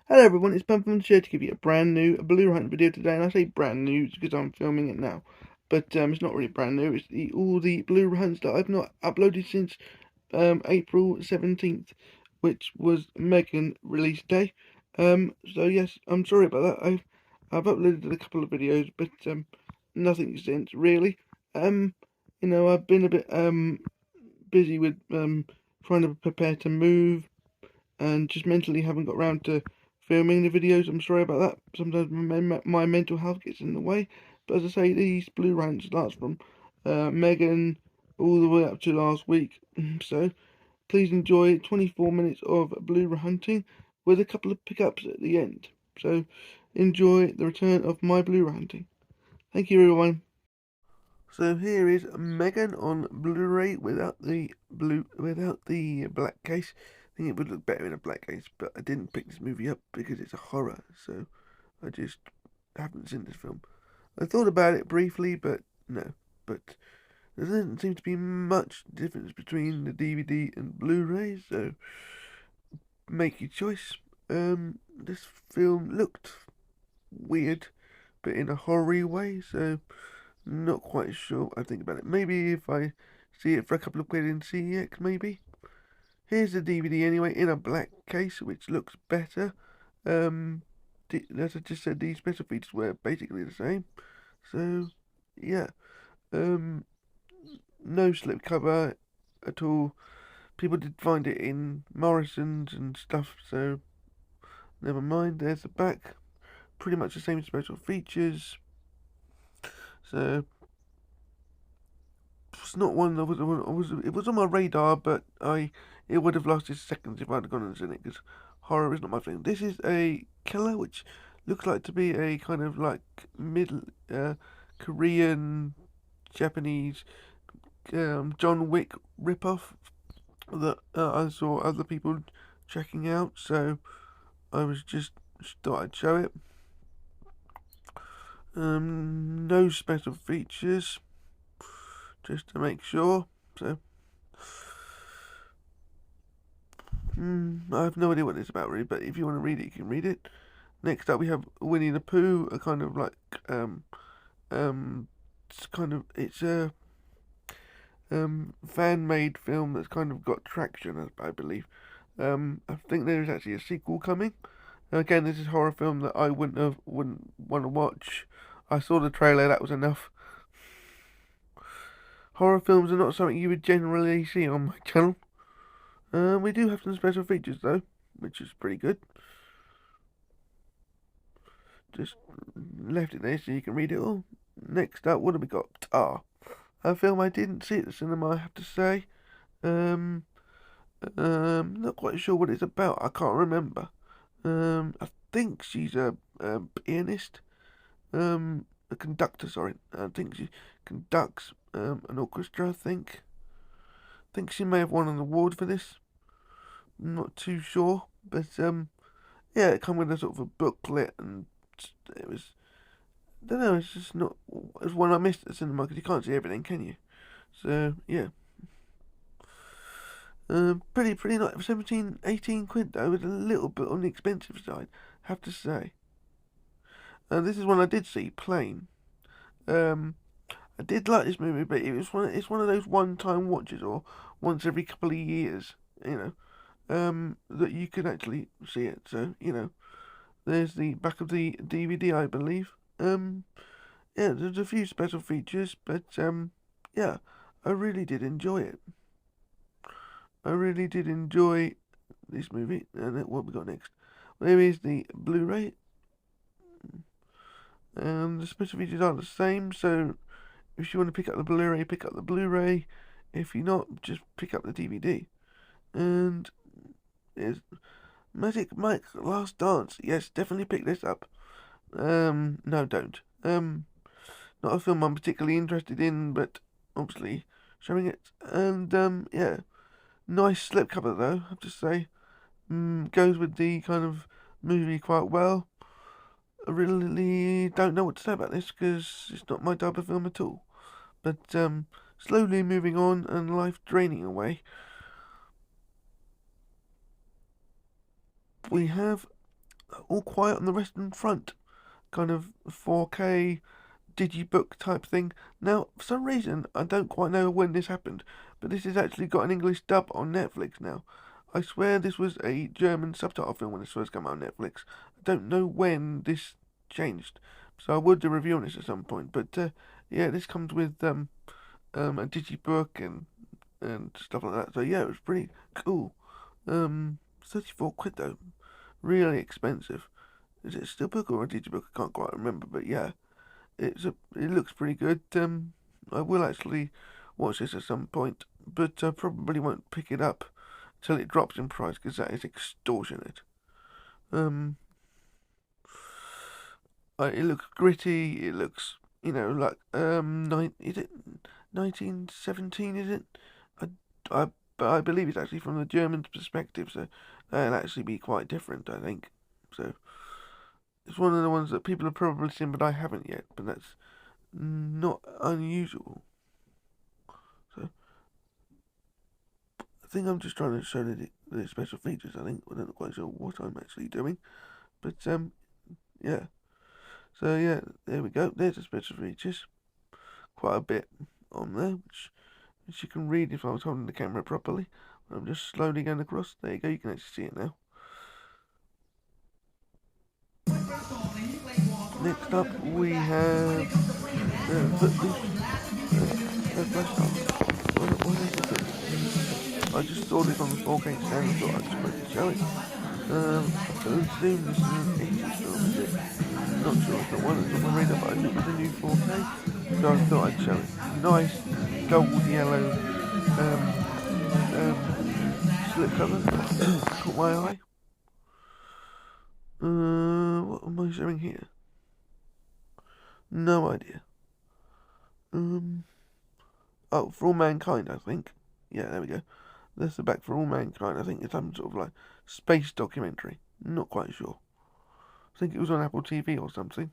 Hello everyone, it's Ben from the show to give you a brand new Blu Ray video today, and I say brand new because I'm filming it now, but it's not really brand new. It's all the Blu Ray that I've not uploaded since April 17th, which was Megan release day. So yes, I'm sorry about that. I've uploaded a couple of videos, but nothing since really. I've been a bit busy with trying to prepare to move and just mentally haven't got round to filming the videos. I'm sorry about that. Sometimes my mental health gets in the way. But as I say, these Blu Rants starts from Megan all the way up to last week. So please enjoy 24 minutes of Blu Ray hunting with a couple of pickups at the end. So enjoy the return of my Blu Ray hunting. Thank you, everyone. So here is Megan on Blu-ray without the black case. I think it would look better in a black case, but I didn't pick this movie up because it's a horror, so I just haven't seen this film. I thought about it briefly, but no. But there doesn't seem to be much difference between the DVD and Blu-ray, so make your choice. This film looked weird, but in a horror way, so not quite sure what I think about it. Maybe if I see it for a couple of quid in CEX, maybe. Here's the DVD anyway, in a black case, which looks better. As I just said, these special features were basically the same. So, yeah. No slipcover at all. People did find it in Morrison's and stuff, so never mind. There's the back. Pretty much the same special features. So it's not one that it was on my radar, but it would have lost its seconds if I'd have gone and seen it because horror is not my thing. This is a killer, which looks like to be a kind of like middle Korean, Japanese John Wick ripoff that I saw other people checking out, so I was just thought I'd show it. No special features, just to make sure. So, I have no idea what it's about really, but if you want to read it, you can read it. Next up, we have Winnie the Pooh, a kind of like it's a fan-made film that's kind of got traction, I believe. I think there is actually a sequel coming. Again, this is a horror film that I wouldn't want to watch. I saw the trailer, that was enough. Horror films are not something you would generally see on my channel. We do have some special features though, which is pretty good. Just left it there so you can read it all. Next up, what have we got? Tar. A film I didn't see at the cinema, I have to say. Not quite sure what it's about. I can't remember. I think she's a pianist. A conductor. Sorry, I think she conducts an orchestra. I think. She may have won an award for this. I'm not too sure, but yeah, it came with a sort of a booklet, and it was. I don't know. It's just not. It's one I missed at the cinema because you can't see everything, can you? So yeah. Pretty nice. 17, 18 quid though, was a little bit on the expensive side, have to say. This is one I did see, Plane. I did like this movie, but it's one of those one-time watches or once every couple of years, that you can actually see it. So, there's the back of the DVD, I believe. Yeah, there's a few special features, but yeah, I really did enjoy it. I really did enjoy this movie. And what we got next? There is the Blu-ray. The special features are the same, so if you want to pick up the Blu-ray, pick up the Blu-ray. If you're not, just pick up the DVD. And there's Magic Mike Last Dance. Yes, definitely pick this up. No, don't. Not a film I'm particularly interested in, but obviously showing it. And yeah, nice slipcover though, I have to say. Goes with the kind of movie quite well. I really don't know what to say about this because it's not my type of film at all. But slowly moving on and life draining away. We have All Quiet on the Western Front, kind of 4K digibook type thing. Now, for some reason, I don't quite know when this happened, but this has actually got an English dub on Netflix now. I swear this was a German subtitle film when this first came out on Netflix. I don't know when this changed, so I would do a review on this at some point. But yeah, this comes with a digibook and stuff like that. So yeah, it was pretty cool. 34 quid though, really expensive. Is it a steelbook or a digibook? I can't quite remember, but yeah, it looks pretty good. I will actually watch this at some point, but I probably won't pick it up till it drops in price because that is extortionate. It looks gritty. It looks, like is it 1917? Is it? But I believe it's actually from the German perspective, so that'll actually be quite different, I think. So it's one of the ones that people have probably seen, but I haven't yet. But that's not unusual. So I think I'm just trying to show the special features. I think I'm not quite sure what I'm actually doing, but yeah. So yeah, there we go. There's the special features. Quite a bit on there, which you can read if I was holding the camera properly. I'm just slowly going across. There you go. You can actually see it now. Next up, we have I just saw this on the 4K stand and thought I'd just quickly show it. I assume this is an 80s film, is it? Not sure, it's not one that's on my radar, but I knew it was a new 4K, so I thought I'd show it. Nice gold yellow slip cover. Caught my eye. What am I showing here? No idea. Oh, For All Mankind, I think. Yeah, there we go. That's the back For All Mankind. I think it's some sort of like space documentary. Not quite sure. I think it was on Apple TV or something.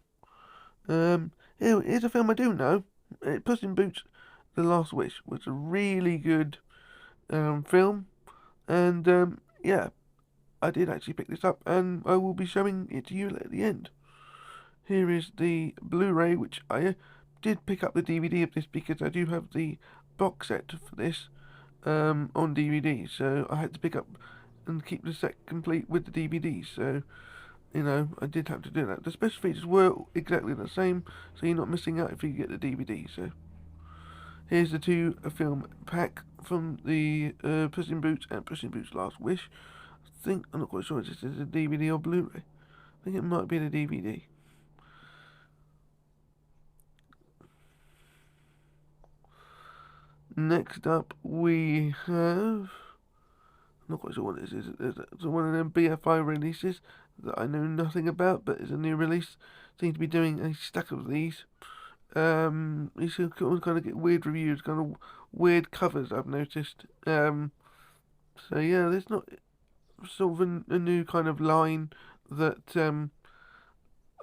Here's a film I do know. Puss in Boots: The Last Wish was a really good film, and yeah, I did actually pick this up, and I will be showing it to you at the end. Here is the Blu Ray, which I did pick up the DVD of this because I do have the box set for this on DVD, so I had to pick up and keep the set complete with the DVD, so I did have to do that. The special features were exactly the same, so you're not missing out if you get the DVD. So here's the two film pack from the Puss in Boots and Puss in Boots Last Wish. I'm not quite sure if this is a DVD or Blu Ray. I think it might be the DVD. Next up, we have. I'm not quite sure what this is. It's one of them BFI releases that I know nothing about, but it's a new release. Seems to be doing a stack of these. These kind of get weird reviews, kind of weird covers, I've noticed. So yeah, there's not sort of a new kind of line that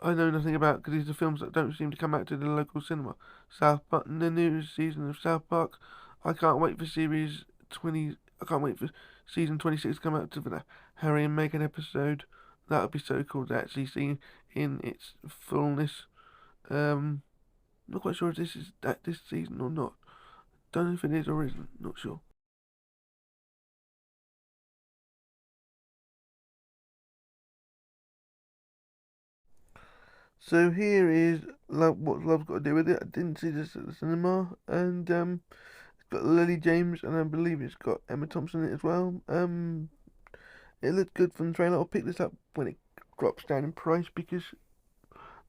I know nothing about because these are films that don't seem to come out to the local cinema. South Park, the new season of South Park. I can't wait for series 20. I can't wait for season 26 to come out for the Harry and Meghan episode. That would be so cool to actually see in its fullness. Not quite sure if this is this season or not. Don't know if it is or isn't. Not sure. So here is what Love's got to do with it. I didn't see this at the cinema, and it's got Lily James, and I believe it's got Emma Thompson in it as well. It looked good from the trailer. I'll pick this up when it drops down in price because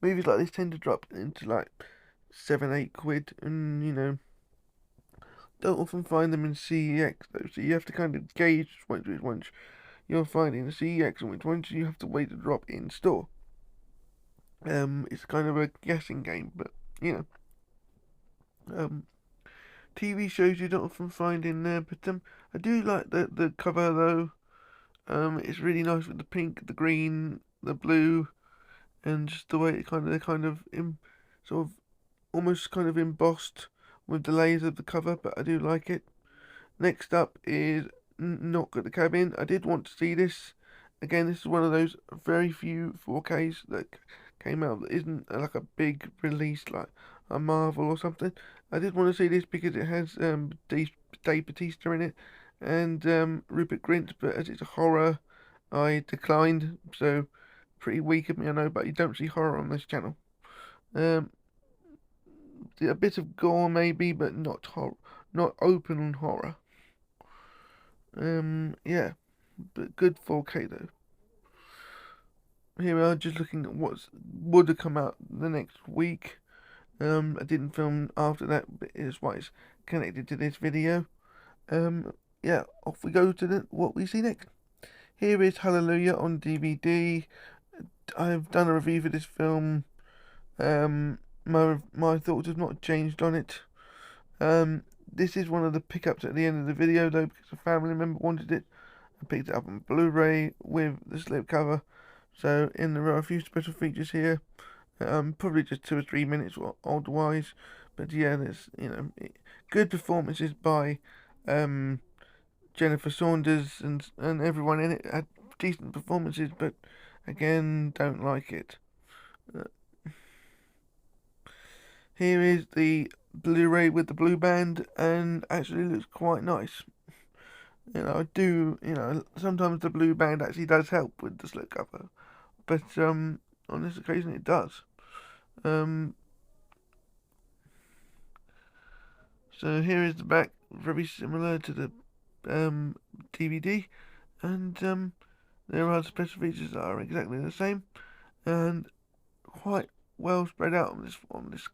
movies like this tend to drop into like 7-8 quid, and don't often find them in CEX though. So you have to kind of gauge which ones you're finding in CEX and which ones you have to wait to drop in store. It's kind of a guessing game, but TV shows you don't often find in there. But I do like the cover though. It's really nice with the pink, the green, the blue, and just the way it sort of almost kind of embossed with the layers of the cover. But I do like it. Next up is Knock at the Cabin. I did want to see this again, this is one of those very few 4Ks that came out that isn't like a big release like a Marvel or something. I did want to see this because it has Dave Bautista in it and Rupert Grint, but as it's a horror, I declined. So pretty weak of me, I know, but you don't see horror on this channel. Um, a bit of gore maybe, but not not open horror. Yeah, but good 4K though. Here we are, just looking at what would have come out the next week. I didn't film after that, but it's why it's connected to this video. Yeah, off we go to what we see next. Here is Hallelujah on DVD. I've done a review for this film. My thoughts have not changed on it. This is one of the pickups at the end of the video though, because a family member wanted it. I picked it up on Blu Ray with the slipcover. So there are a few special features here. Probably just 2 or 3 minutes odd-wise, but yeah, there's good performances by Jennifer Saunders and everyone in it had decent performances, but again, don't like it. Here is the Blu Ray with the blue band, and actually looks quite nice. Sometimes the blue band actually does help with the slipcover, but on this occasion it does. So here is the back, very similar to the DVD, and there are special features that are exactly the same, and quite well spread out on this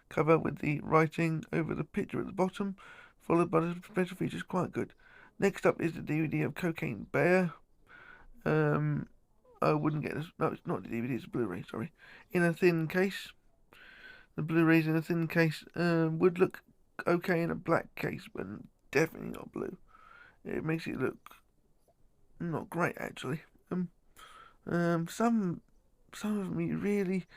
cover with the writing over the picture at the bottom, followed by the special features. Quite good. Next up is the DVD of Cocaine Bear. I wouldn't get this. No, it's not the DVD. It's a Blu Ray. Sorry, in a thin case. The Blu Rays in a thin case would look okay in a black case, but definitely not blue. It makes it look not great actually. Some of them really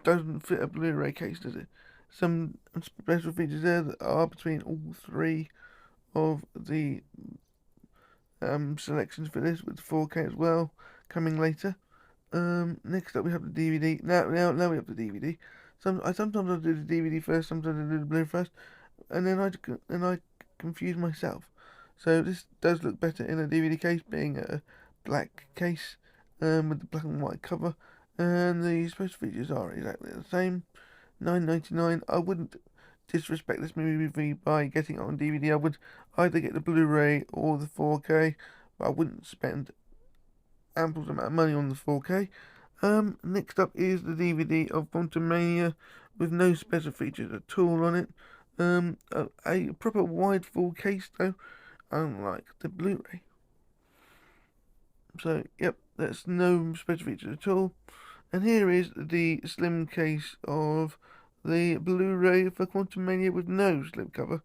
doesn't fit a Blu Ray case, does it? Some special features there that are between all three of the selections for this, with 4K as well coming later. Next up we have the DVD. Now we have the DVD. Sometimes I do the DVD first, sometimes I do the Blu first, and then I confuse myself. So this does look better in a DVD case, being a black case with the black and white cover, and the special features are exactly the same. $9.99. I wouldn't disrespect this movie by getting it on DVD. I would either get the Blu Ray or the 4K, but I wouldn't spend ample amount of money on the 4K. Next up is the DVD of Quantumania with no special features at all on it. A proper wide full case though, unlike the Blu Ray. So, yep, there's no special features at all. And here is the slim case of the Blu Ray for Quantumania with no slipcover.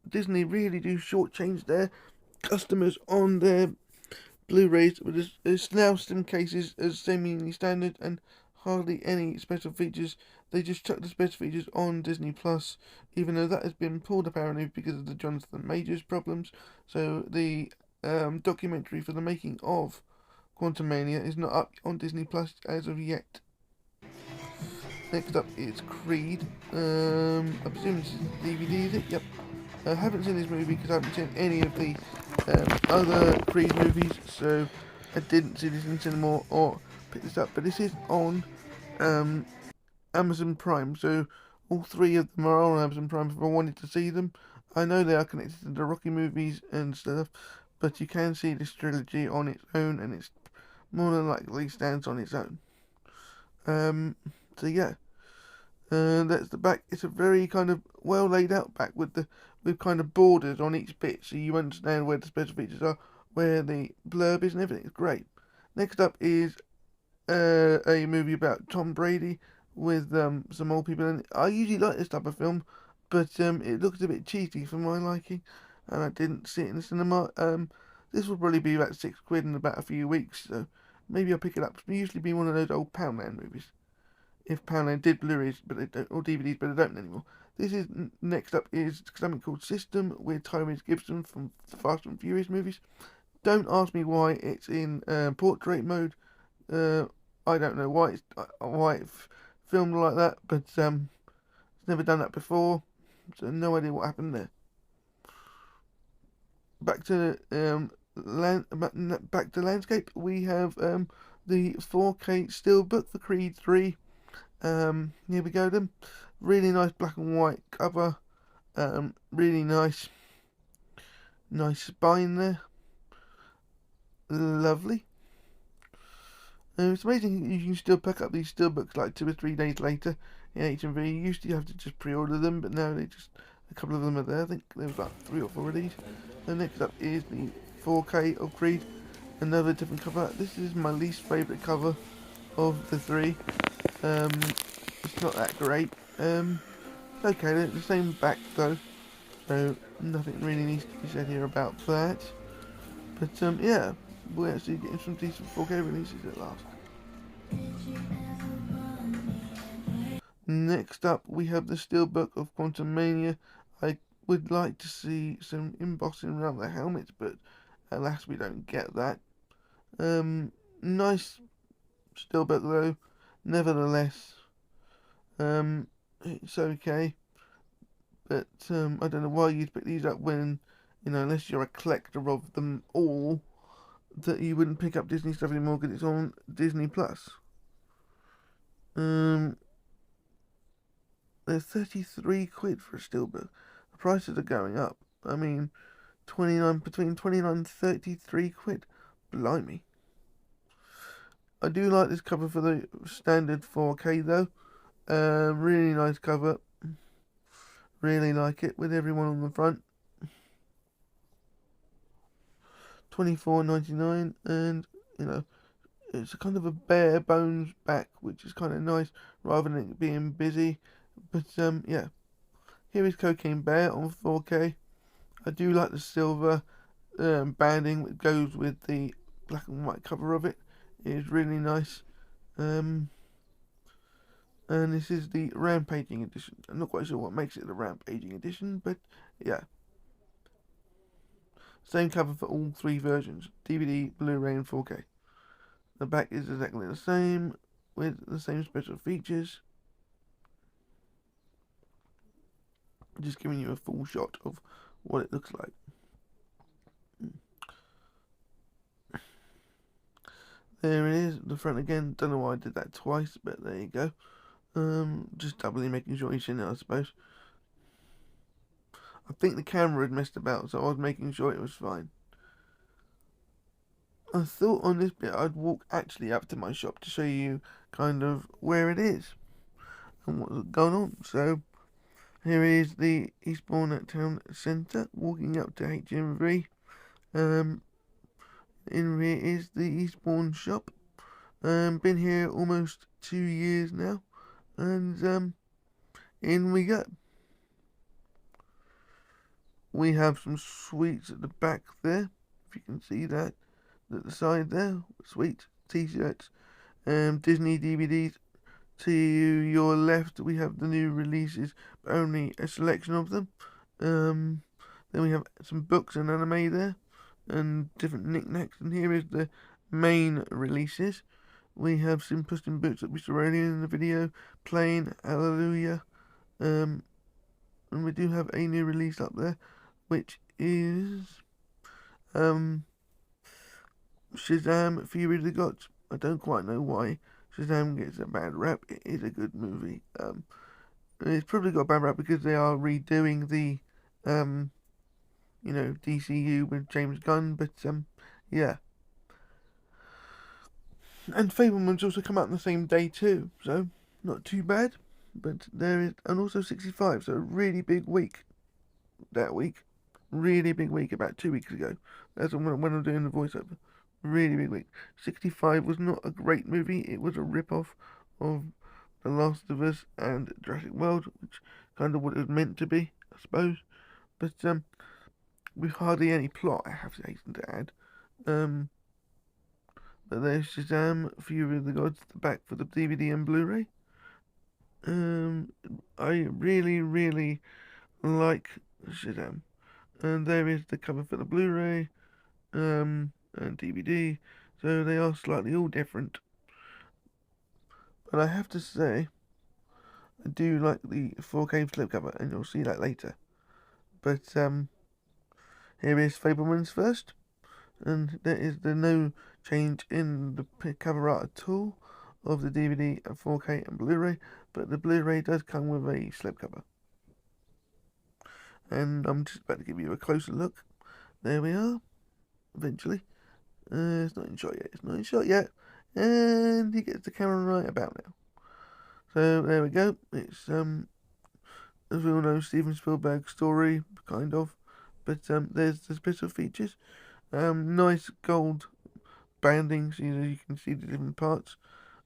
Disney really do shortchange their customers on their Blu-rays, but it's now slim cases as seemingly standard and hardly any special features. They just chuck the special features on Disney Plus, even though that has been pulled apparently because of the Jonathan Majors problems. So the documentary for the making of Quantumania is not up on Disney Plus as of yet. Next up is Creed. I presume this is DVD, is it? Yep. I haven't seen this movie because I haven't seen any of the other Creed movies, so I didn't see this in cinema or pick this up. But this is on Amazon Prime, so all three of them are on Amazon Prime if I wanted to see them. I know they are connected to the Rocky movies and stuff, but you can see this trilogy on its own, and it's more than likely stands on its own. So yeah, that's the back. It's a very kind of well laid out back with kind of borders on each bit, so you understand where the special features are, where the blurb is, and everything. It's great. Next up is a movie about Tom Brady with some old people in it. I usually like this type of film, but it looks a bit cheesy for my liking, and I didn't see it in the cinema. This will probably be about £6 in about a few weeks, so maybe I'll pick it up. It's usually been one of those old Poundland movies. If Poundland did Blu-rays, but they don't, or DVDs, but they don't anymore. This is next up is something called System with Tyrese Gibson from the Fast and Furious movies. Don't ask me why it's in portrait mode. I don't know why it's filmed like that, but it's never done that before, so no idea what happened there. Back to back to landscape. We have the 4K steelbook for Creed 3. Here we go then. Really nice black and white cover. Really nice spine there. Lovely. It's amazing you can still pick up these steelbooks like 2 or 3 days later in HMV. You used to have to just pre-order them, but now a couple of them are there. I think there was like 3 or 4 of these. And next up is the 4K of Creed. Another different cover. This is my least favourite cover of the 3. It's not that great. Okay, they're the same back though, so nothing really needs to be said here about that. But yeah, we're actually getting some decent 4K releases at last. Next up, we have the steelbook of Quantumania. I would like to see some embossing around the helmet, but alas, we don't get that. Nice steelbook though, nevertheless. It's okay, but I don't know why you'd pick these up when, unless you're a collector of them all, that you wouldn't pick up Disney stuff anymore because it's on Disney Plus. They're 33 quid for a steelbook. The prices are going up. I mean, between 29 and 33 quid. Blimey. I do like this cover for the standard 4K though. Really nice cover. Really like it with everyone on the front. $24.99, and it's a kind of a bare bones back, which is kind of nice rather than it being busy. But yeah, here is Cocaine Bear on 4K. I do like the silver banding that goes with the black and white cover of it. It is really nice. And this is the Rampaging edition. I'm not quite sure what makes it the Rampaging edition, but yeah. Same cover for all 3 versions, DVD, Blu Ray and 4K. The back is exactly the same, with the same special features. Just giving you a full shot of what it looks like. There it is, the front again. Don't know why I did that twice, but there you go. Just doubly making sure you've seen it, I suppose. I think the camera had messed about, so I was making sure it was fine. I thought on this bit I'd walk actually up to my shop to show you kind of where it is and what's going on. So here is the Eastbourne Town Centre, walking up to HMV. In here is the Eastbourne shop. Been here almost 2 years now, and in we go. We have some sweets at the back there, if you can see that, at the side there. Sweets, t-shirts, Disney DVDs. To your left, we have the new releases, but only a selection of them. Then we have some books and anime there, and different knickknacks. And here is the main releases. We have some Puss in Boots that we saw earlier in the video, Plain, Hallelujah. And we do have a new release up there, which is Shazam! Fury of the Gods. I don't quite know why Shazam gets a bad rap. It is a good movie. It's probably got a bad rap because they are redoing the DCU with James Gunn, but yeah. And Fableman's also come out on the same day too, so not too bad. But there is, and also 65, so a really big week that week. Really big week about 2 weeks ago. That's when I'm doing the voiceover. Really big week. 65 was not a great movie. It was a rip-off of The Last of Us and Jurassic World, which kind of what it was meant to be, I suppose. But with hardly any plot, I have to hasten to add. But there's Shazam! Fury of the Gods, the back for the DVD and Blu Ray. I really, really like Shazam! And there is the cover for the Blu Ray. and DVD, so they are slightly all different. But I have to say, I do like the 4K slipcover, and you'll see that later. But here is Fableman's first, and there is no change in the cover art at all of the DVD and 4K and Blu-ray, but the Blu-ray does come with a slipcover. And I'm just about to give you a closer look. There we are, eventually. It's not in shot yet, it's not in shot yet. And he gets the camera right about now. So there we go. It's as we all know, Steven Spielberg's story, kind of. But there's the special features. Nice gold banding, so you can see the different parts.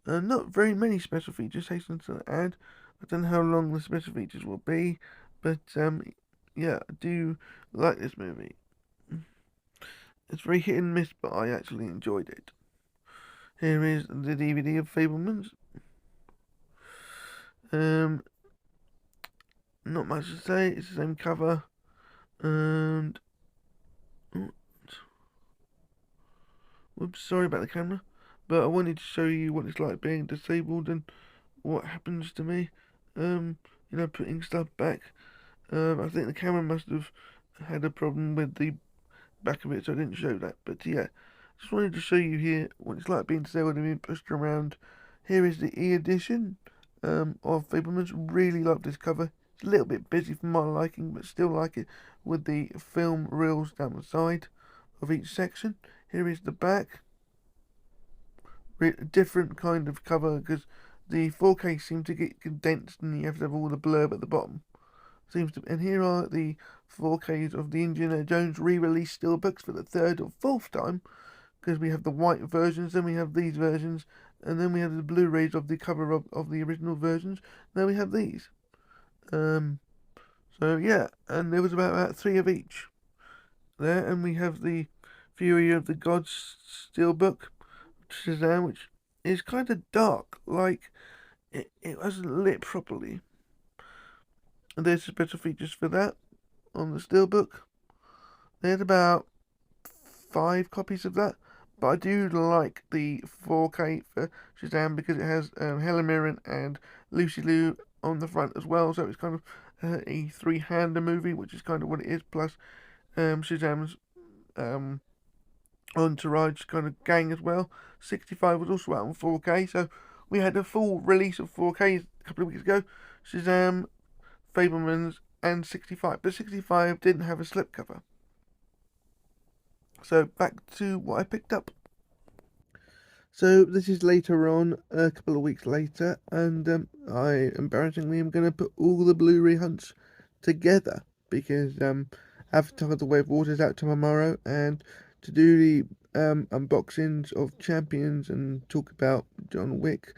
Not very many special features, hasten to add. I don't know how long the special features will be, but yeah, I do like this movie. It's very hit and miss, but I actually enjoyed it. Here is the DVD of Fabelmans. Not much to say. It's the same cover, and whoops, sorry about the camera, but I wanted to show you what it's like being disabled and what happens to me. You know, putting stuff back. I think the camera must have had a problem with the back of it, so I didn't show that. But yeah, just wanted to show you here what it's like being disabled and being pushed around. Here is the e-edition of Fableman's. Really love this cover. It's a little bit busy for my liking, but still like it, with the film reels down the side of each section. Here is the back. Different kind of cover, because the 4K seems to get condensed and you have to have all the blurb at the bottom. And here are the 4Ks of the Indiana Jones re-release steelbooks for the third or fourth time, because we have the white versions, then we have these versions, and then we have the Blu-rays of the cover of the original versions. Now we have these. So yeah, and there was about 3 of each there, and we have the Fury of the Gods steelbook, Shazam, which is kind of dark, like it wasn't lit properly. And there's special features for that on the steelbook. There's about 5 copies of that, but I do like the 4K for Shazam because it has Helen Mirren and Lucy Liu on the front as well, so it's kind of a three-hander movie, which is kind of what it is, plus Shazam's entourage kind of gang as well. 65 was also out on 4K, so we had a full release of 4K a couple of weeks ago. Shazam, Fableman's, and 65, but 65 didn't have a slipcover. So back to what I picked up. So this is later on, a couple of weeks later, and I embarrassingly am going to put all the Blu-ray hunts together, because Avatar: The Way of Water is out tomorrow, and to do the unboxings of Champions and talk about John Wick,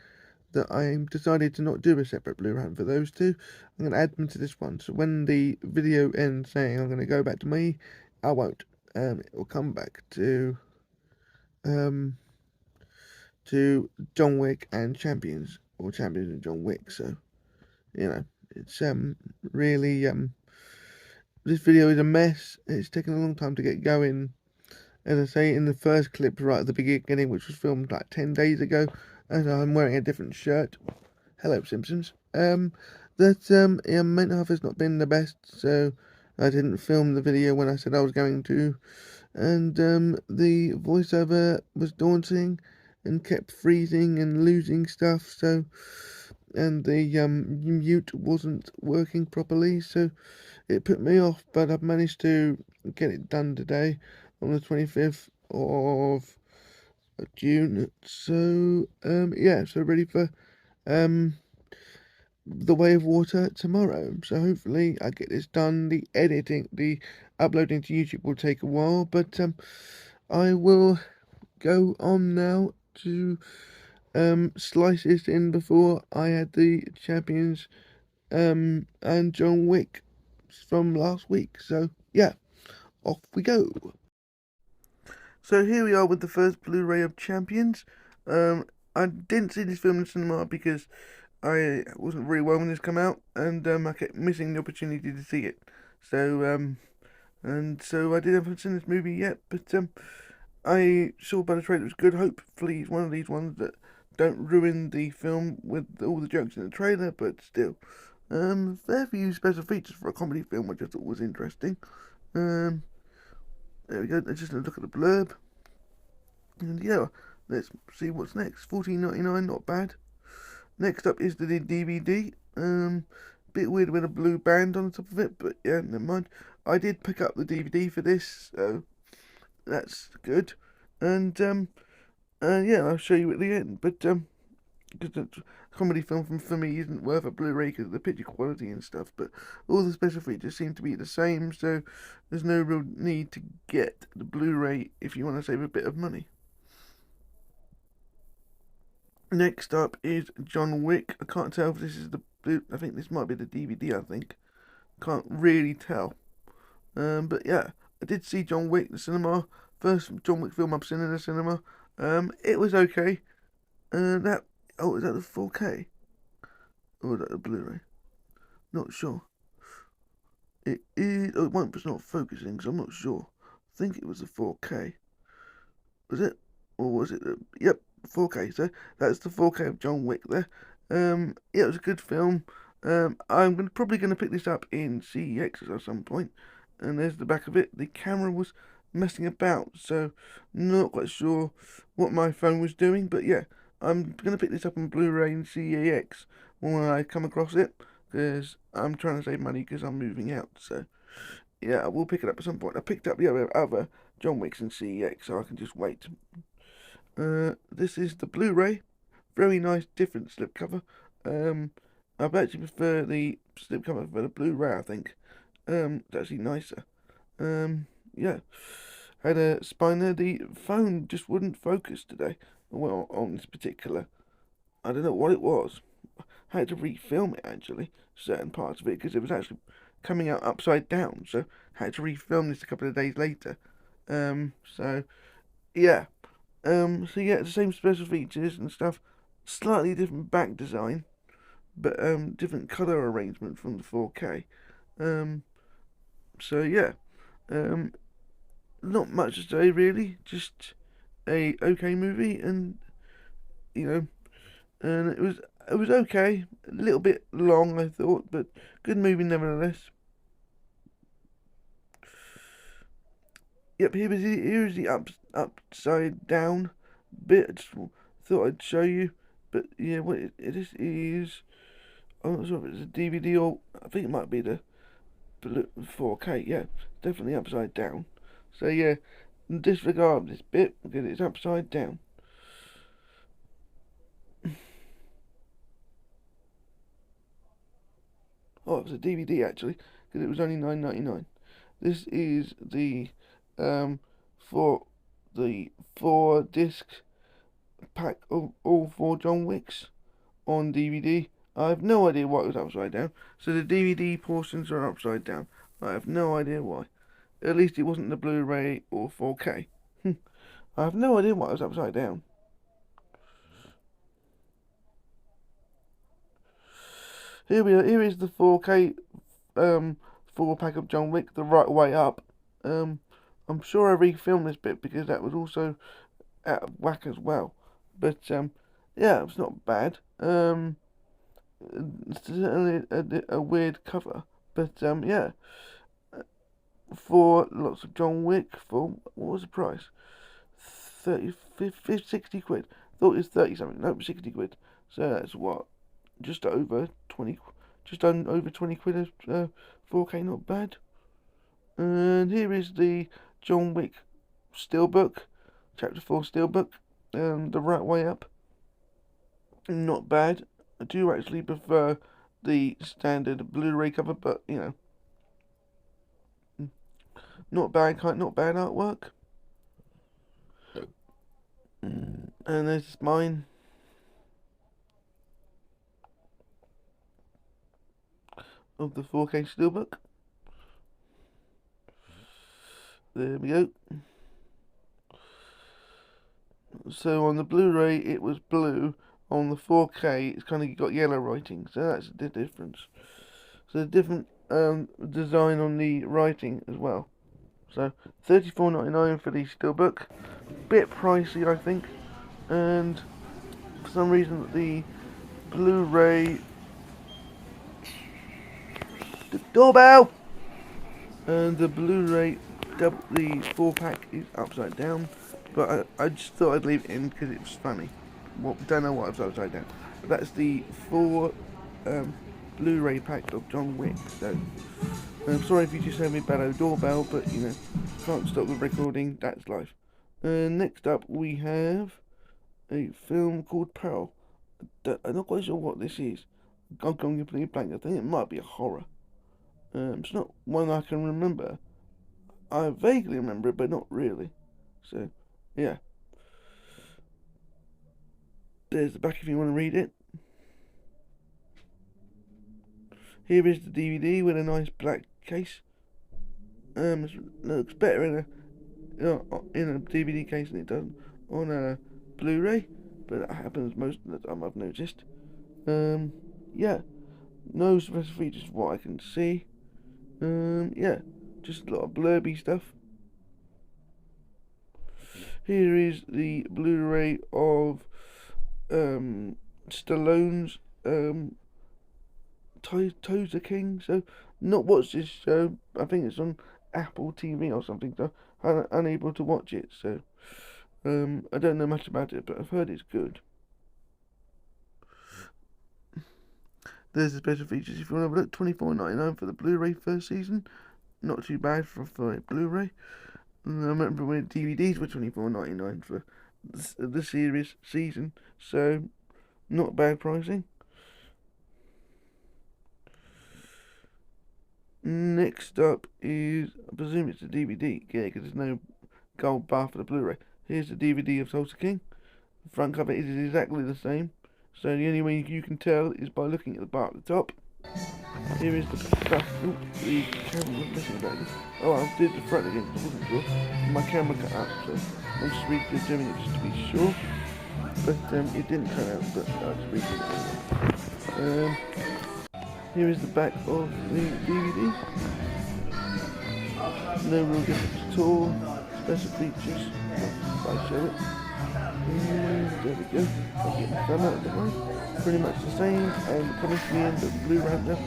that I decided to not do a separate Blu-ray hunt for those two. I'm going to add them to this one, so when the video ends saying I'm going to go back to me, I won't. It will come back to John Wick and Champions, or Champions and John Wick. So you know, it's really this video is a mess. It's taken a long time to get going. As I say in the first clip right at the beginning, which was filmed like 10 days ago, and I'm wearing a different shirt. Hello, Simpsons. That mental health has not been the best, so I didn't film the video when I said I was going to, and the voiceover was daunting and kept freezing and losing stuff, so, and the mute wasn't working properly, so it put me off, but I've managed to get it done today on the 25th of June. So yeah, so ready for The Way of Water tomorrow. So hopefully I get this done. The editing, the uploading to YouTube will take a while, but I will go on now to slice this in before I had the Champions and John Wick from last week. So yeah, off we go. So here we are with the first Blu-ray of Champions. I didn't see this film in cinema because I wasn't very well when this came out, and I kept missing the opportunity to see it. So and so I haven't seen this movie yet, but I saw by the trailer it was good. Hopefully it's one of these ones that don't ruin the film with all the jokes in the trailer, but still. Fair few special features for a comedy film, which I thought was interesting. Um, there we go. Let's just look at the blurb. And yeah, let's see what's next. $14.99, not bad. Next up is the DVD. Bit weird with a blue band on the top of it, but yeah, never mind. I did pick up the DVD for this, so that's good. And yeah, I'll show you at the end. But because the comedy film for me isn't worth a Blu Ray because of the picture quality and stuff, but all the special features seem to be the same, so there's no real need to get the Blu Ray if you want to save a bit of money. Next up is John Wick. I can't tell if this is the Blu. I think this might be the DVD, I think. Can't really tell. But yeah, I did see John Wick in the cinema. First John Wick film I've seen in the cinema. It was okay. Is that the 4K? Or is that the Blu-ray? Not sure. It is. Oh, it's not focusing, so I'm not sure. I think it was the 4K. Was it? Or was it the? Yep, 4K. So that's the 4K of John Wick there. Yeah, it was a good film. I'm probably gonna pick this up in CEX at some point. And there's the back of it. The camera was messing about, so not quite sure what my phone was doing. But yeah, I'm gonna pick this up on Blu-ray and CEX when I come across it, because I'm trying to save money because I'm moving out. So yeah, I will pick it up at some point. I picked up the other John Wicks in CEX, so I can just wait. This is the Blu-ray. Very nice, different slipcover. I actually prefer the slipcover for the Blu-ray, I think. It's actually nicer. Yeah. Had a spine there. The phone just wouldn't focus today. Well, on this particular. I don't know what it was. I had to refilm it, actually. Certain parts of it, because it was actually coming out upside down. So, I had to refilm this a couple of days later. So, yeah. So yeah, the same special features and stuff. Slightly different back design, but different color arrangement from the 4K. So yeah, not much to say really. Just a okay movie, and you know, and it was okay. A little bit long, I thought, but good movie nevertheless. Yep, here is the upside down bit. I just thought I'd show you. But yeah, what it is, I'm not sure if it's a DVD or I think it might be the 4K. Yeah, definitely upside down. So yeah, disregard this bit because it's upside down. Oh, it was a DVD actually because it was only $9.99. This is the for the 4 disc pack of all 4 John Wicks on DVD. I have no idea why it was upside down. So the DVD portions are upside down. I have no idea why. At least it wasn't the Blu-ray or 4K. I have no idea why it was upside down. Here we are. Here is the 4K 4 pack of John Wick, the right way up. I'm sure I refilmed this bit because that was also out of whack as well. But yeah, it's not bad. It's certainly a weird cover, but yeah, for lots of John Wick for what was the price? 30, 50, 60 quid. Thought it was 30 something. No, 60 quid. So that's what, just over 20, over 20 quid. 4K, not bad. And here is the John Wick Steelbook, Chapter 4 Steelbook, the right way up. Not bad. I do actually prefer the standard Blu-ray cover, but you know, not bad artwork. And there's mine. Of the 4K Steelbook. There we go. So on the Blu-ray it was blue. On the 4K it's kind of got yellow writing. So that's the difference. So different design on the writing as well. So $34.99 for the steelbook. Bit pricey, I think, and for some reason the Blu Ray doorbell and the Blu Ray the 4-pack is upside down, but I just thought I'd leave it in because it was funny. Well, don't know why it was upside down, but that's the 4 um, Blu Ray pack of John Wick. So I'm sorry if you just heard me bellow doorbell, but you know, can't stop the recording, that's life. Next up we have a film called Pearl. I'm not quite sure what this is. I'm going completely blank. I think it might be a horror. It's not one I can remember. I vaguely remember it, but not really. So, yeah. There's the back if you want to read it. Here is the DVD with a nice black case. It looks better in a DVD case than it does on a Blu-ray, but that happens most of the time, I've noticed. Yeah, no special features from what I can see. Yeah, just a lot of blurby stuff. Here is the Blu-ray of Stallone's Toes King. So, not watched this show. I think it's on Apple TV or something. So, I'm unable to watch it. So, I don't know much about it, but I've heard it's good. There's the special features if you want to have a look. $24.99 for the Blu-ray first season. Not too bad for a Blu-ray. And I remember when DVDs were $24.99 for the series season. So, not bad pricing. Next up is, I presume it's the DVD, yeah, because there's no gold bar for the Blu-ray. Here's the DVD of Tulsa King. The front cover is exactly the same, so the only way you can tell is by looking at the bar at the top. Here is the back. Oh, the camera was messing about this. Oh, I did the front again, I wasn't sure. My camera cut out, so I'm just doing it just to be sure. But it didn't cut out, but I just redid it. Here is the back of the DVD. No real difference at all. Special features. If I show it. There we go. I'll get my thumb out of the way. Pretty much the same. And coming to the end of the Blu-ray now.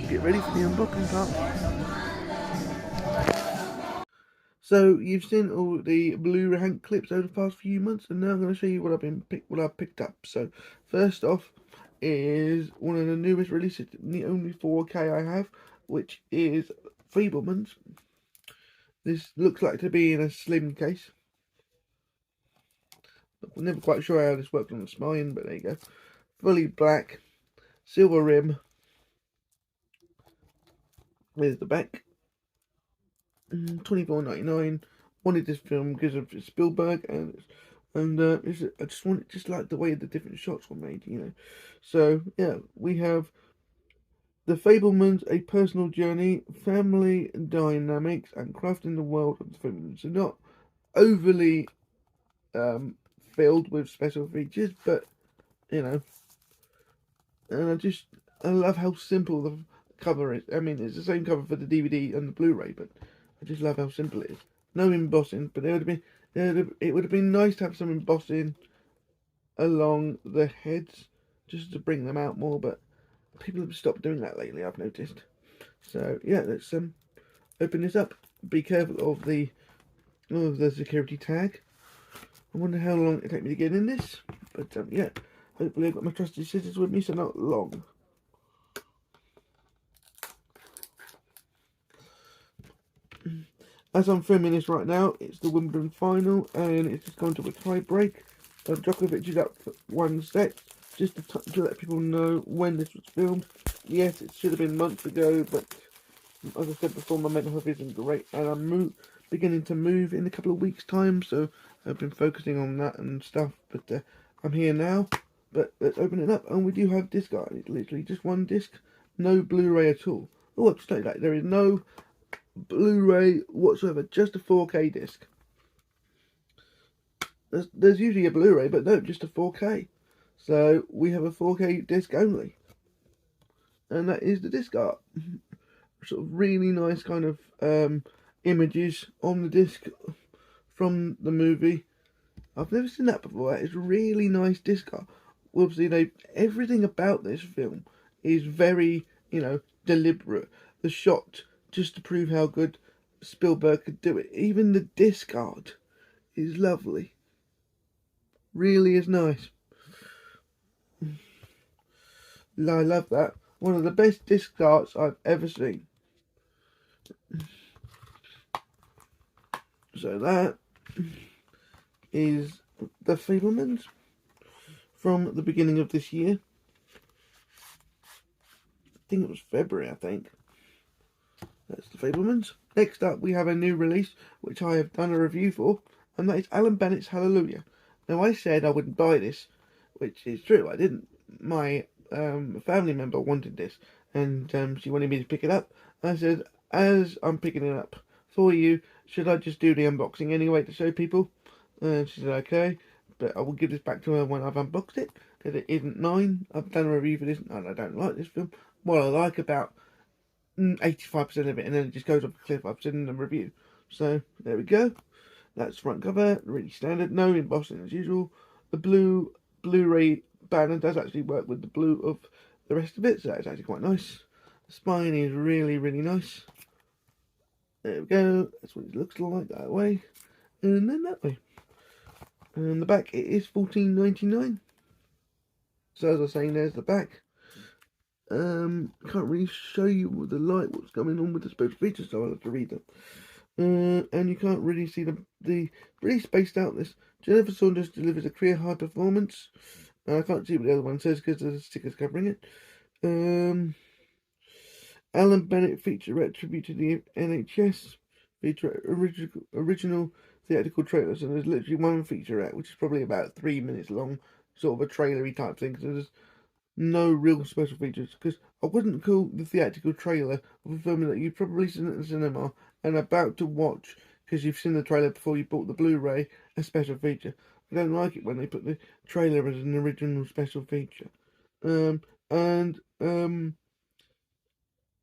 Get ready for the unboxing part. So you've seen all the Blu-ray Hank clips over the past few months, and now I'm going to show you what I've picked up. So first off is one of the newest releases, the only 4K I have, which is Fabelmans. This looks like to be in a slim case. I'm never quite sure how this works on the spine, but there you go. Fully black, silver rim. There's the back. $24.99. Wanted this film because of Spielberg, I just like the way the different shots were made, you know. So yeah, we have The Fabelmans: A Personal Journey, Family Dynamics, and Crafting the World of the Fabelmans. So not overly filled with special features, but you know, and I love how simple the cover is. I mean, it's the same cover for the DVD and the Blu-ray, but I just love how simple it is. No embossing, but it would have been nice to have some embossing along the heads just to bring them out more, but people have stopped doing that lately, I've noticed. So yeah, let's open this up. Be careful of the security tag. I wonder how long it'll take me to get in this, but yeah, hopefully I've got my trusty scissors with me, so not long. As I'm filming this right now, it's the Wimbledon final, and it's just gone to a tie break. Djokovic is up for 1 set, just to let people know when this was filmed. Yes, it should have been months ago, but as I said before, my mental health isn't great, and I'm beginning to move in a couple of weeks' time, so I've been focusing on that and stuff, but I'm here now. But let's open it up, and we do have disc art. It's literally just one disc, no Blu-ray at all. Oh, I'll just tell you that, there is no Blu-ray whatsoever, just a 4K disc. There's usually a Blu-ray, but no, just a 4K. So we have a 4K disc only, and that is the disc art. Sort of really nice kind of images on the disc from the movie. I've never seen that before. It's a really nice disc art. Obviously, everything about this film is very, deliberate. The shot, just to prove how good Spielberg could do it. Even the disc art is lovely. Really is nice. I love that. One of the best disc arts I've ever seen. So that is The Fabelmans from the beginning of this year. I think it was February, I think. That's The Fabelmans. Next up, we have a new release, which I have done a review for, and that is Alan Bennett's Hallelujah. Now, I said I wouldn't buy this, which is true. I didn't. My family member wanted this, and she wanted me to pick it up. I said, as I'm picking it up for you, should I just do the unboxing anyway to show people? And she said, okay, but I will give this back to her when I've unboxed it, because it isn't mine. I've done a review for this, and I don't like this film. What I like about 85% of it, and then it just goes off a cliff. I've said in the review. So, there we go. That's front cover, really standard, no embossing as usual. The Blu Ray banner does actually work with the blue of the rest of it, so that's actually quite nice. The spine is really, really nice. There we go, that's what it looks like that way. And then that way. And the back, it is $14.99. So as I was saying, there's the back. Can't really show you with the light what's going on with the special features, so I'll have to read them. And you can't really see the really spaced out this. Jennifer Saunders delivers a clear, high performance. I can't see what the other one says because there's stickers covering it. Alan Bennett featurette tribute to the NHS. Feature original theatrical trailers, and there's literally one featurette, which is probably about 3 minutes long, sort of a trailery type thing. So there's no real special features, because I wouldn't call the theatrical trailer of a film that you've probably seen at the cinema and about to watch because you've seen the trailer before you bought the Blu-ray a special feature. I don't like it when they put the trailer as an original special feature. And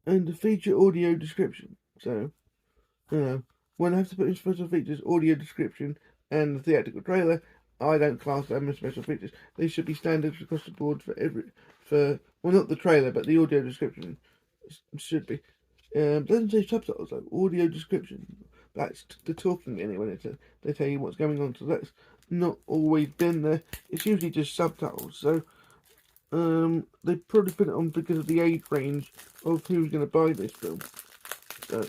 the feature audio description. So, when I have to put in special features, audio description, and the theatrical trailer, I don't class them as special features. They should be standards across the board well, not the trailer, but the audio description should be. Doesn't say subtitles though. Audio description. That's the talking anyway. They tell you what's going on. So that's not always been there. It's usually just subtitles. So they probably put it on because of the age range of who's going to buy this film. So,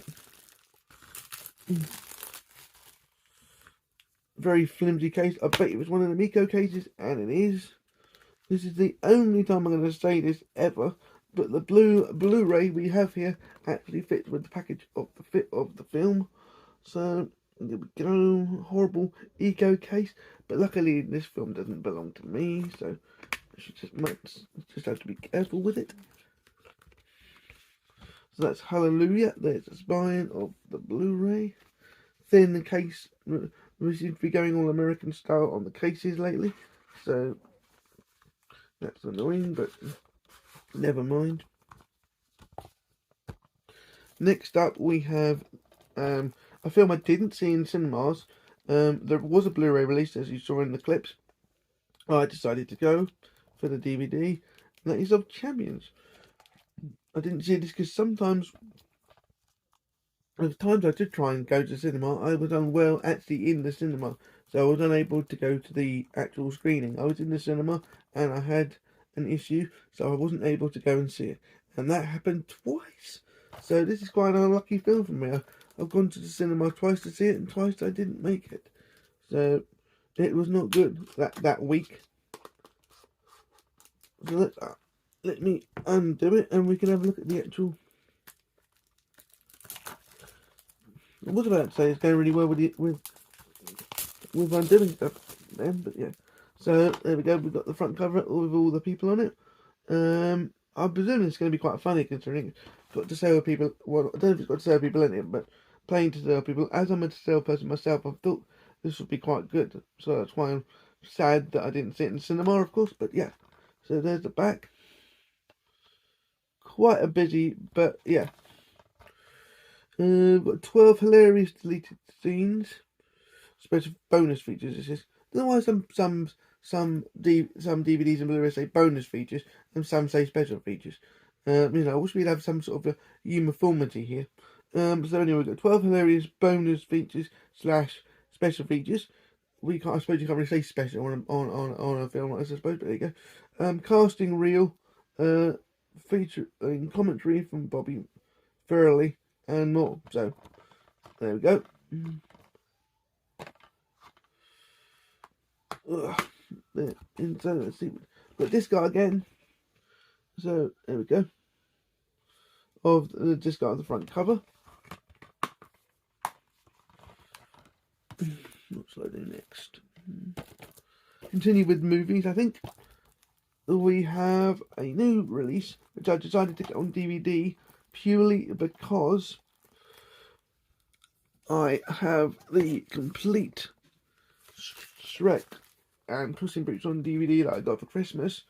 very flimsy case. I bet it was one of the Miko cases, and it is. This is the only time I'm going to say this ever, but the Blu-ray we have here actually fits with the package of the film. So there we go. Horrible eco case, but luckily this film doesn't belong to me, so I should just have to be careful with it. So that's Hallelujah. There's the spine of the Blu-ray. Thin case. We seem to be going all American style on the cases lately, so that's annoying, but never mind. Next up, we have a film I didn't see in cinemas. There was a Blu-ray release, as you saw in the clips. I decided to go for the DVD, and that is of Champions. I didn't see this because sometimes, at times I did try and go to cinema, I was unwell actually in the cinema, so I was unable to go to the actual screening. I was in the cinema and I had an issue, so I wasn't able to go and see it, and that happened twice. So this is quite an unlucky film for me. I've gone to the cinema twice to see it, and twice I didn't make it. So it was not good that week. So let me undo it, and we can have a look at the actual. I was about to say it's going really well with undoing stuff then, but yeah. So there we go. We've got the front cover with all the people on it. I presume it's going to be quite funny considering it's got to sell people. Well, I don't know if it's got to sell people in it, but playing to sell people. As I'm a sell person myself, I thought this would be quite good. So that's why I'm sad that I didn't see it in the cinema, of course. But yeah. So there's the back. Quite a busy, but yeah. Got 12 hilarious deleted scenes. Special bonus features. This is. I don't know why some DVDs and Blu-ray say bonus features and some say special features. I wish we'd have some sort of uniformity here. So anyway, we've got 12 hilarious bonus features slash special features. I suppose you can't really say special on a film like this, I suppose, but there you go. Casting reel, featuring commentary from Bobby Furley and more. So there we go. And so let's see. Got this guy again. So there we go. Of this guy on the front cover. What's loading next? Continue with movies, I think. We have a new release, which I decided to get on DVD purely because I have the complete Shrek and Puss in Boots on DVD that I got for Christmas,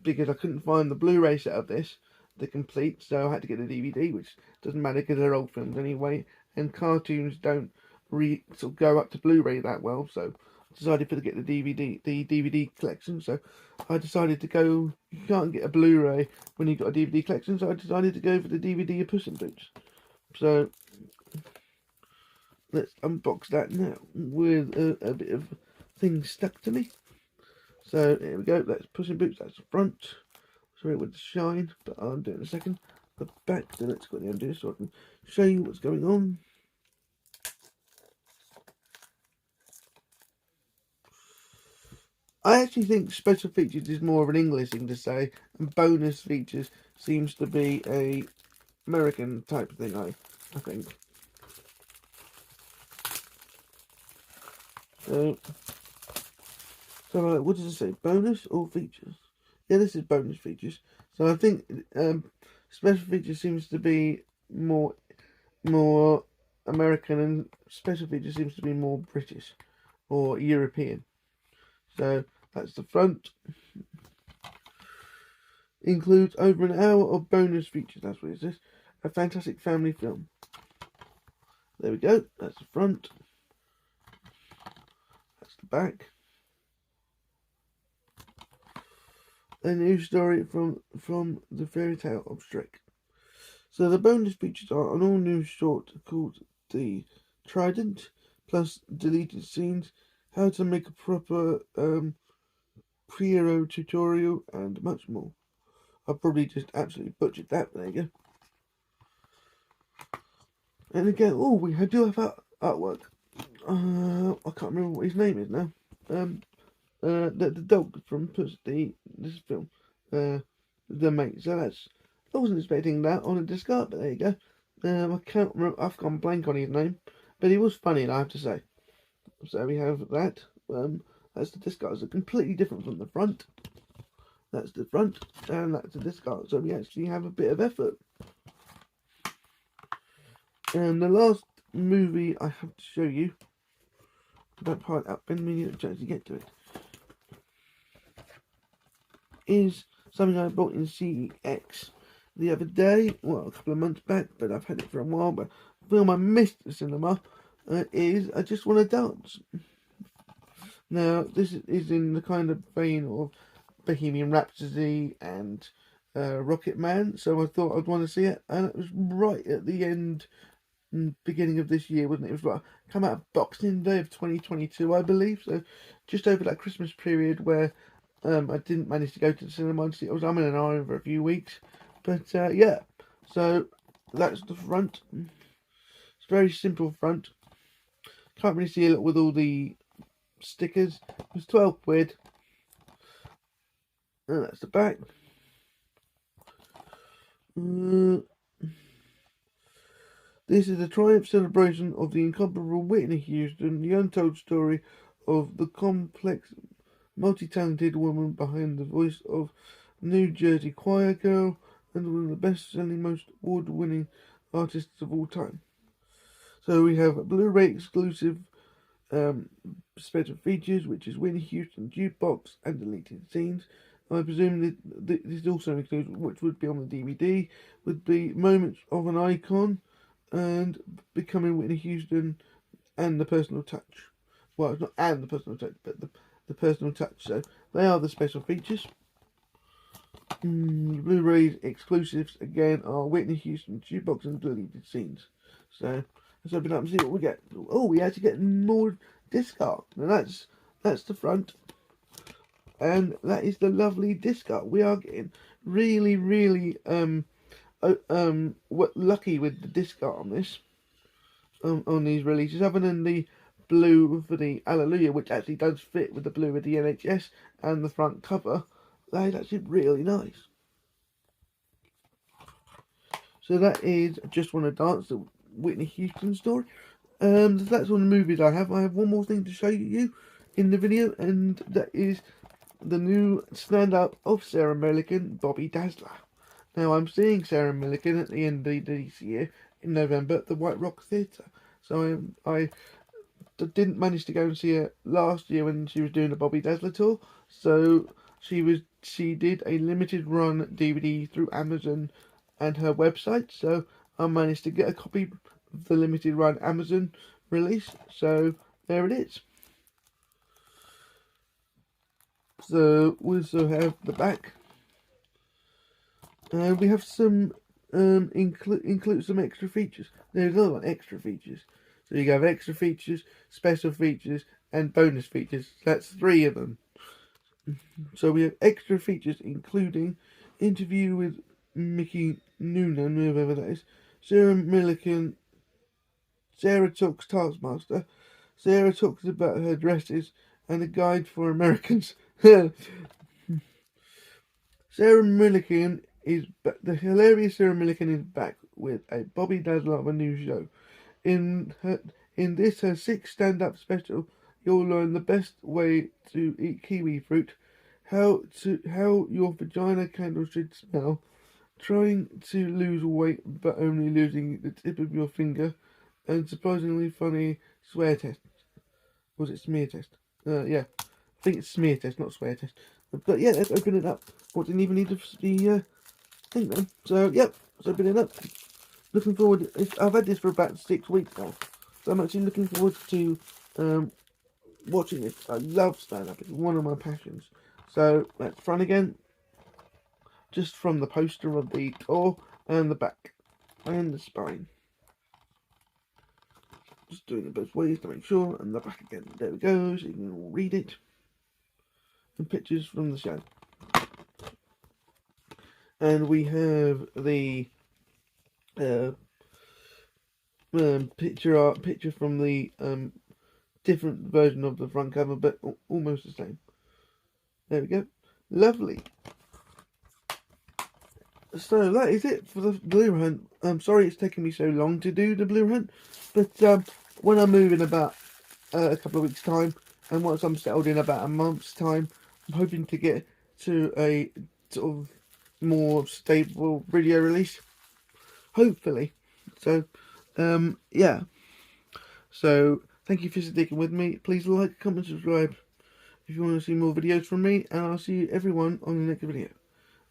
because I couldn't find the Blu-ray set of this, the complete, so I had to get a DVD, which doesn't matter because they're old films anyway, and cartoons don't sort of go up to Blu-ray that well, so I decided to get the DVD collection. So I decided to go. You can't get a Blu-ray when you've got a DVD collection, so I decided to go for the DVD of Puss in Boots. So let's unbox that now with a bit of things stuck to me. So here we go. That's Puss in Boots. That's the front. Sorry with the shine, but I'll undo it in a second. The back. Then let's quickly undo so I can show you what's going on. I actually think special features is more of an English thing to say, and bonus features seems to be a American type of thing. I think. So what does it say? Bonus or features? Yeah, this is bonus features. So I think special features seems to be more American, and special features seems to be more British or European. So that's the front. Includes over an hour of bonus features. That's what it says. A fantastic family film. There we go. That's the front. That's the back. A new story from the fairy tale of Shrek. So the bonus features are an all-new short called The Trident, plus deleted scenes, how to make a proper pre-hero tutorial, and much more. I'll probably just absolutely butchered that, but there you go. And again, we do have artwork. I can't remember what his name is now. The dog from this film, the mate. So I wasn't expecting that on a disc art, but there you go. I can't remember. I've gone blank on his name, but he was funny, I have to say. So we have that. That's the disc art. It's completely different from the front. That's the front, and that's the disc art. So we actually have a bit of effort. And the last movie I have to show you. Don't pile it up, and we need a chance to get to it. Is something I bought in CEX the other day, well, a couple of months back, but I've had it for a while. But the film I missed at the cinema is I Just Want to Dance. Now, this is in the kind of vein of Bohemian Rhapsody and Rocket Man, so I thought I'd want to see it, and it was right at the end, beginning of this year, wasn't it? It was right, come out of Boxing Day of 2022, I believe, so just over that Christmas period where I didn't manage to go to the cinema and see it. I'm in an Ireland for a few weeks, but yeah, so that's the front. It's a very simple front. Can't really see it with all the stickers. It was 12 quid. And that's the back. This is a triumph celebration of the incomparable Whitney Houston, the untold story of the complex, multi-talented woman behind the voice of New Jersey choir girl and one of the best-selling, most award-winning artists of all time. So we have a Blu-ray exclusive special features, which is Whitney Houston jukebox and deleted scenes. I presume that this also includes, which would be on the DVD, would be Moments of an Icon, and becoming Whitney Houston and the personal touch. Well, it's not and the personal touch, but the personal touch. So they are the special features. Blu-rays exclusives again are Whitney Houston jukebox and deleted scenes. So let's open up and see what we get. Oh, we actually get more disc art. Now that's the front, and that is the lovely disc art. We are getting really lucky with the disc art on this. On these releases, other than the blue for the Hallelujah, which actually does fit with the blue of the NHS and the front cover, that is actually really nice. So that is Just Wanna Dance, the Whitney Houston story. That's all the movies I have. I have one more thing to show you in the video, and that is the new stand-up of Sarah Millican, Bobby Dazzler. Now, I'm seeing Sarah Millican at the end of this year in November at the White Rock Theatre. So I didn't manage to go and see her last year when she was doing the Bobby Dazzler tour. So she did a limited run DVD through Amazon and her website. So I managed to get a copy of the limited run Amazon release. So there it is. So we also have the back. We have some include some extra features. There's another one, extra features. So you have extra features, special features, and bonus features. That's 3 of them. So we have extra features, including interview with Mickey Noonan, whoever that is, Sarah Millican, Sarah talks Taskmaster, Sarah talks about her dresses, and a guide for Americans. Sarah Millican is the hilarious Sarah Millican is back with a Bobby Dazzler of a new show. In her 6th stand-up special, you'll learn the best way to eat kiwi fruit, how your vagina candle should smell, trying to lose weight but only losing the tip of your finger, and surprisingly funny swear test. Was it smear test? Yeah, I think it's smear test, not swear test. But yeah, let's open it up. What didn't even need the thing then. So yep, let's open it up. Looking forward. I've had this for about 6 weeks now, so I'm actually looking forward to watching it. I love stand-up. It's one of my passions. So that's front again, just from the poster of the tour, and the back and the spine. Just doing it both ways to make sure, and the back again. There we go, so you can all read it. And pictures from the show. And we have the picture from the different version of the front cover, but almost the same. There we go. Lovely. So that is it for the Blu Ray hunt. I'm sorry it's taken me so long to do the Blu Ray hunt, but when I move in about a couple of weeks' time, and once I'm settled in about a month's time, I'm hoping to get to a sort of more stable video release. Hopefully. So, yeah. So, thank you for sticking with me. Please like, comment, subscribe if you want to see more videos from me, and I'll see everyone on the next video.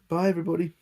Bye, everybody.